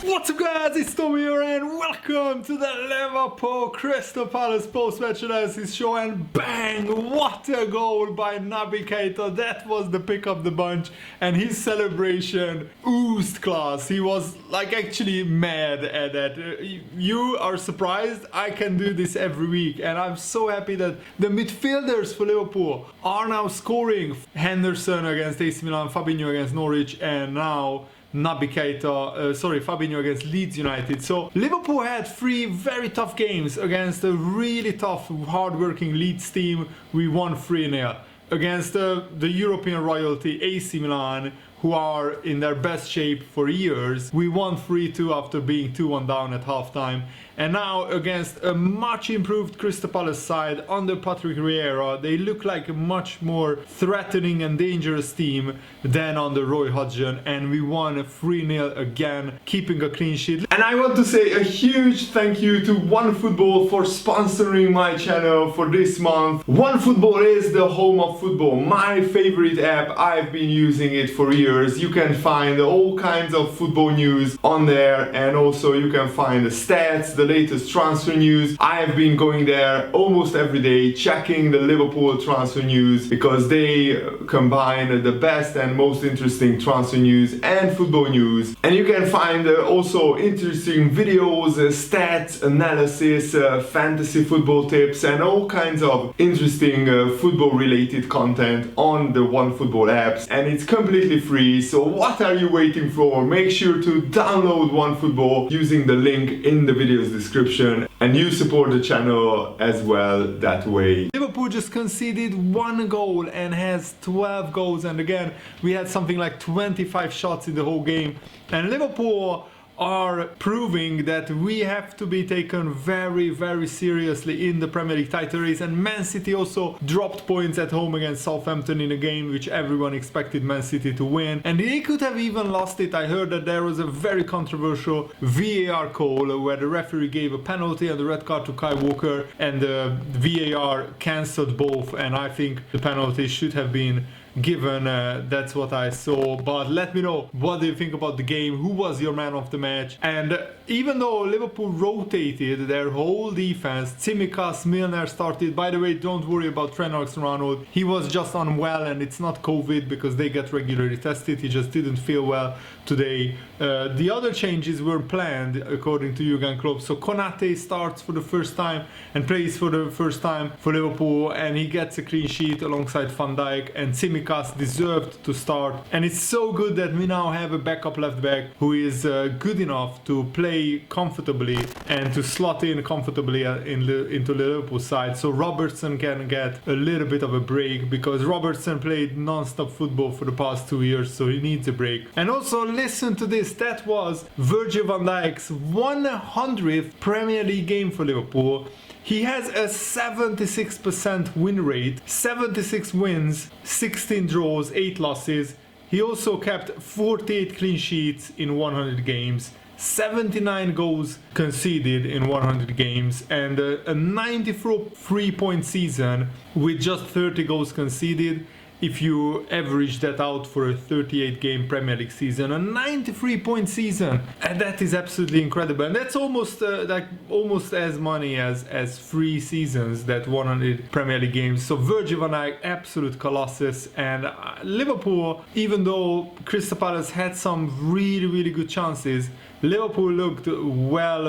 What's up guys, it's Tommy here and welcome to the Liverpool Crystal Palace post-match analysis show. And bang, what a goal by Naby Keita. That was the pick of the bunch and his celebration oozed class. He was like actually mad at that. You are surprised? I can do this every week and I'm so happy that the midfielders for Liverpool are now scoring. Henderson against AC Milan, Fabinho against Norwich, and now Naby Keita, Fabinho against Leeds United. So Liverpool had three very tough games against a really tough, hard-working Leeds team. We won 3-0. Against the European royalty AC Milan, who are in their best shape for years, we won 3-2 after being 2-1 down at halftime. And now against a much improved Crystal Palace side under Patrick Vieira, they look like a much more threatening and dangerous team than under Roy Hodgson, and we won 3-0 again, keeping a clean sheet. And I want to say a huge thank you to OneFootball for sponsoring my channel for this month. OneFootball is the home of football, my favorite app. I've been using it for years. You can find all kinds of football news on there, and also you can find the stats, the latest transfer news. I have been going there almost every day, checking the Liverpool transfer news, because they combine the best and most interesting transfer news and football news. And you can find also interesting videos, stats, analysis, fantasy football tips, and all kinds of interesting football related content on the OneFootball apps. And it's completely free, so what are you waiting for? Make sure to download OneFootball using the link in the video's description, and you support the channel as well that way. Liverpool just conceded one goal and has 12 goals, and again we had something like 25 shots in the whole game. And Liverpool are proving that we have to be taken very, very seriously in the Premier League title race. And Man City also dropped points at home against Southampton in a game which everyone expected Man City to win, and they could have even lost it. I heard that there was a very controversial VAR call where the referee gave a penalty and a red card to Kyle Walker, and the VAR cancelled both, and I think the penalty should have been given. That's what I saw. But let me know, what do you think about the game? Who was your man of the match? And even though Liverpool rotated their whole defense, Tsimikas, Milner started. By the way, don't worry about Trent Alexander-Arnold. He was just unwell, and it's not COVID because they get regularly tested. He just didn't feel well today. The other changes were planned according to Jurgen Klopp. So Konate starts for the first time and plays for the first time for Liverpool, and he gets a clean sheet alongside Van Dijk, and Tsimikas deserved to start. And it's so good that we now have a backup left back who is good enough to play comfortably and to slot in comfortably into the Liverpool side, so Robertson can get a little bit of a break, because Robertson played non-stop football for the past 2 years, so he needs a break. And also listen to this, that was Virgil van Dijk's 100th Premier League game for Liverpool. He has a 76% win rate, 76 wins, 16 draws, 8 losses. He also kept 48 clean sheets in 100 games, 79 goals conceded in 100 games, and a 93-point season with just 30 goals conceded. If you average that out for a 38-game Premier League season, a 93-point season, and that is absolutely incredible. And that's almost almost as many as 3 seasons, that 100 Premier League games. So Virgil van Dijk, absolute colossus. And Liverpool, even though Crystal Palace had some really good chances, Liverpool looked well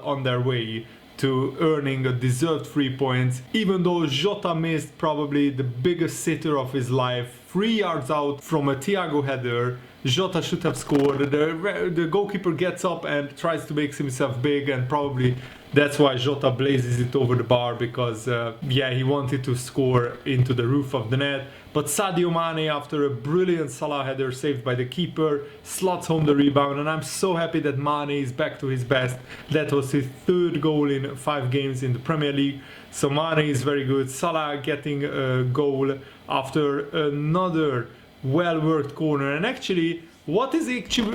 on their way to earning a deserved 3 points, even though Jota missed probably the biggest sitter of his life, 3 yards out from a Thiago header. Jota should have scored. The goalkeeper gets up and tries to make himself big, and probably that's why Jota blazes it over the bar, because he wanted to score into the roof of the net. But Sadio Mane, after a brilliant Salah header saved by the keeper, slots home the rebound, and I'm so happy that Mane is back to his best. That was his 3rd goal in 5 games in the Premier League. So Mane is very good. Salah getting a goal after another well-worked corner. And actually, what is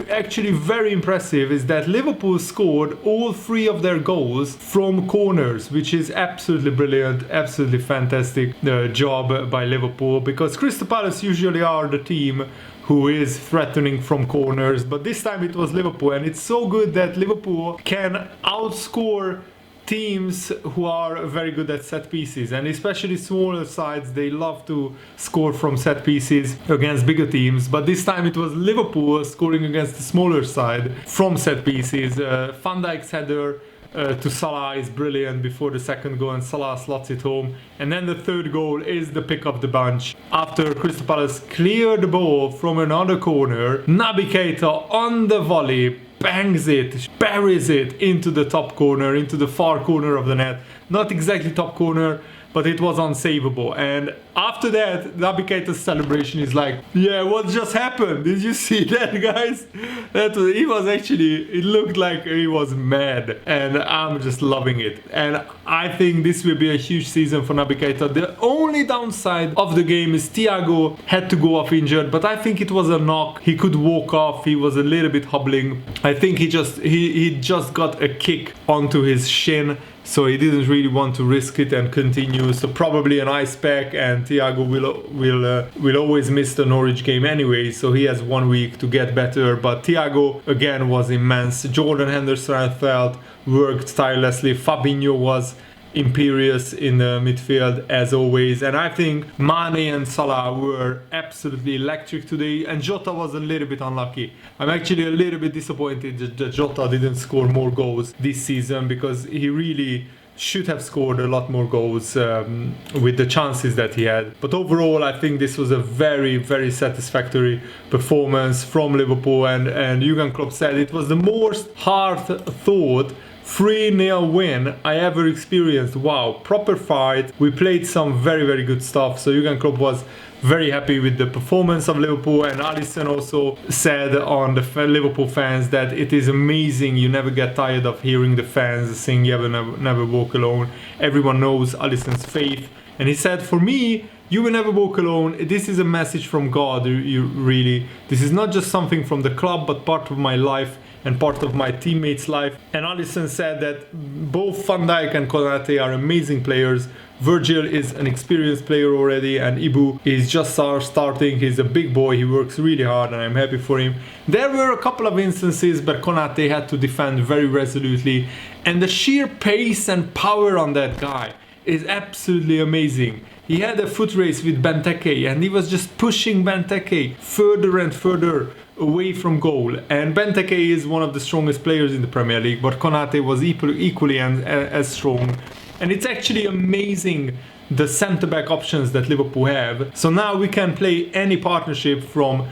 actually very impressive is that Liverpool scored all 3 of their goals from corners, which is absolutely brilliant, absolutely fantastic job by Liverpool, because Crystal Palace usually are the team who is threatening from corners, but this time it was Liverpool, and it's so good that Liverpool can outscore teams who are very good at set pieces, and especially smaller sides, they love to score from set pieces against bigger teams, but this time it was Liverpool scoring against the smaller side from set pieces. Van Dijk's header to Salah is brilliant before the second goal, and Salah slots it home, and then the third goal is the pick of the bunch after Crystal Palace cleared the ball from another corner. Naby Keita on the volley bangs it, buries it into the top corner, into the far corner of the net. Not exactly top corner, but it was unsavable. And after that, Naby Keita's celebration is like, yeah, what just happened? Did you see that, guys? He was actually, it looked like he was mad, and I'm just loving it. And I think this will be a huge season for Naby Keita. The only downside of the game is Thiago had to go off injured, but I think it was a knock. He could walk off. He was a little bit hobbling. I think he just got a kick onto his shin, so he didn't really want to risk it and continue. So probably an ice pack, and Thiago will always miss the Norwich game anyway, so he has 1 week to get better. But Thiago again was immense. Jordan Henderson, I felt, worked tirelessly. Fabinho was imperious in the midfield as always, and I think Mane and Salah were absolutely electric today, and Jota was a little bit unlucky. I'm actually a little bit disappointed that Jota didn't score more goals this season, because he really should have scored a lot more goals with the chances that he had. But overall, I think this was a very, very satisfactory performance from Liverpool, and Jurgen Klopp said it was the most hard-fought 3-0 win I ever experienced. Wow, proper fight. We played some very, very good stuff. So Jurgen Klopp was very happy with the performance of Liverpool, and Alisson also said on the Liverpool fans that it is amazing. You never get tired of hearing the fans sing "You will never walk alone." Everyone knows Alisson's faith, and he said, for me, you will never walk alone. This is a message from God. This is not just something from the club, but part of my life and part of my teammates' life. And Alisson said that both Van Dijk and Konate are amazing players. Virgil is an experienced player already, and Ibu is just starting. He's a big boy. He works really hard, and I'm happy for him. There were a couple of instances where Konate had to defend very resolutely, and the sheer pace and power on that guy is absolutely amazing. He had a foot race with Benteke, and he was just pushing Benteke further and further away from goal. And Benteke is one of the strongest players in the Premier League, but Konate was equally as strong. And it's actually amazing the centre-back options that Liverpool have. So now we can play any partnership from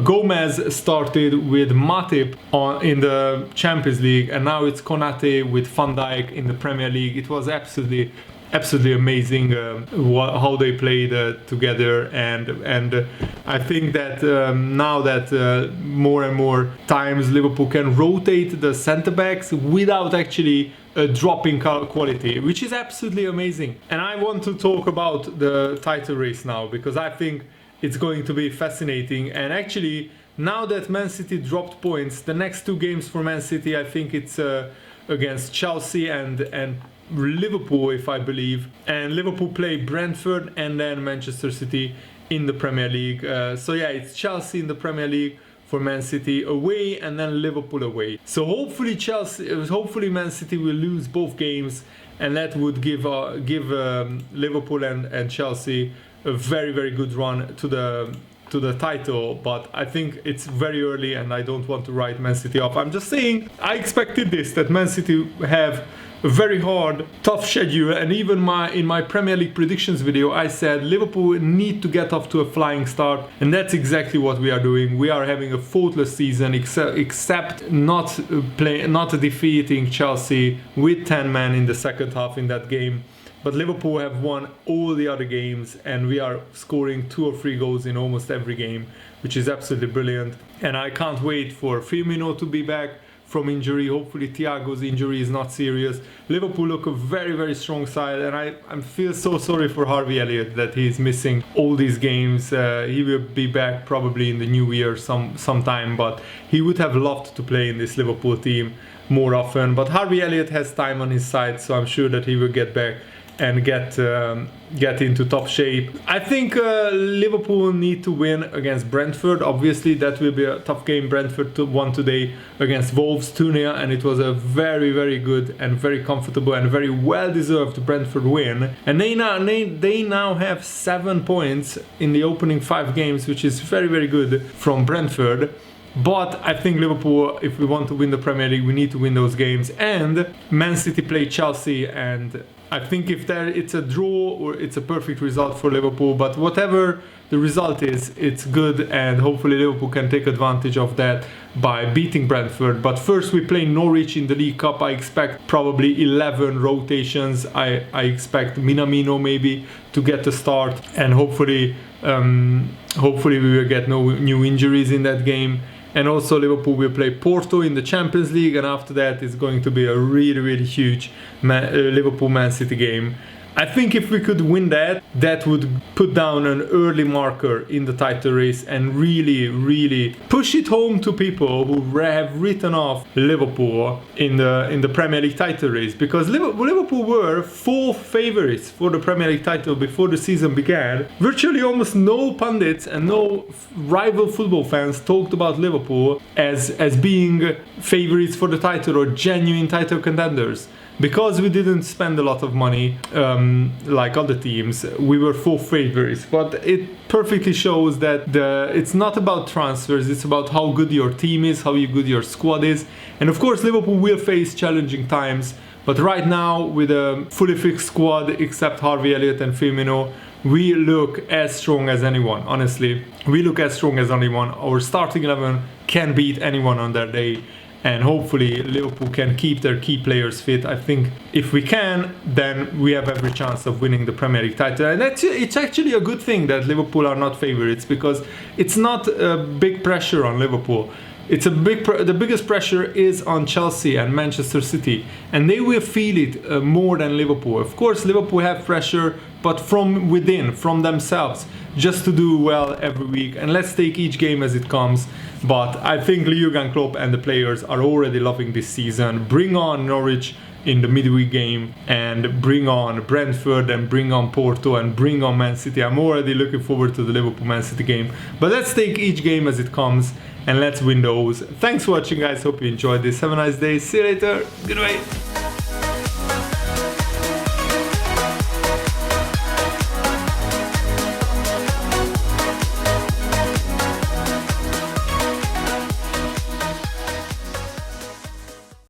Gomez started with Matip in the Champions League, and now it's Konate with Van Dijk in the Premier League. It was absolutely amazing how they played together, and I think that now that more and more times Liverpool can rotate the centre backs without actually dropping quality, which is absolutely amazing. And I want to talk about the title race now, because I think it's going to be fascinating. And actually, now that Man City dropped points, the next two games for Man City, I think it's against Chelsea and Liverpool, if I believe. And Liverpool play Brentford and then Manchester City in the Premier League. So yeah, it's Chelsea in the Premier League for Man City away, and then Liverpool away. So hopefully Man City will lose both games, and that would give Liverpool and Chelsea a very, very good run to the title. But I think it's very early, and I don't want to write Man City off. I'm just saying I expected that Man City have a very hard, tough schedule, and even in my Premier League predictions video, I said Liverpool need to get off to a flying start, and that's exactly what we are doing. We are having a faultless season, except not defeating Chelsea with 10 men in the second half in that game. But Liverpool have won all the other games, and we are scoring 2 or 3 goals in almost every game, which is absolutely brilliant. And I can't wait for Firmino to be back from injury. Hopefully Thiago's injury is not serious. Liverpool look a very, very strong side, and I feel so sorry for Harvey Elliott that he's missing all these games. He will be back probably in the new year sometime, but he would have loved to play in this Liverpool team more often. But Harvey Elliott has time on his side, so I'm sure that he will get back and get into top shape. I think Liverpool need to win against Brentford. Obviously, that will be a tough game. Brentford won today against Wolves 2-0, and it was a very, very good and very comfortable and very well-deserved Brentford win. And they now have 7 points in the opening 5 games, which is very, very good from Brentford. But I think Liverpool, if we want to win the Premier League, we need to win those games. And Man City play Chelsea, and I think if it's a draw or it's a perfect result for Liverpool. But whatever the result is, it's good, and hopefully Liverpool can take advantage of that by beating Brentford. But first we play Norwich in the League Cup. I expect probably 11 rotations. I expect Minamino maybe to get the start, and hopefully we will get no new injuries in that game. And also Liverpool will play Porto in the Champions League, and after that it's going to be a really, really huge Liverpool-Man City game. I think if we could win that would put down an early marker in the title race and really, really push it home to people who have written off Liverpool in the Premier League title race. Because Liverpool were 4th favourites for the Premier League title before the season began. Virtually almost no pundits and no rival football fans talked about Liverpool as being favourites for the title or genuine title contenders. Because we didn't spend a lot of money like other teams, we were 4th favourites. But it perfectly shows that it's not about transfers, it's about how good your team is, how good your squad is. And of course Liverpool will face challenging times, but right now with a fully fixed squad except Harvey Elliott and Firmino, we look as strong as anyone. Honestly, we look as strong as anyone. Our starting 11 can beat anyone on their day. And hopefully Liverpool can keep their key players fit. I think if we can, then we have every chance of winning the Premier League title. And it's actually a good thing that Liverpool are not favourites, because it's not a big pressure on Liverpool. It's the biggest pressure is on Chelsea and Manchester City, and they will feel it more than Liverpool. Of course, Liverpool have pressure, but from within, from themselves, just to do well every week. And let's take each game as it comes. But I think Jurgen Klopp and the players are already loving this season. Bring on Norwich in the midweek game, and bring on Brentford, and bring on Porto, and bring on Man City. I'm already looking forward to the Liverpool-Man City game. But let's take each game as it comes, and let's win those. Thanks for watching, guys. Hope you enjoyed this. Have a nice day. See you later. Goodbye.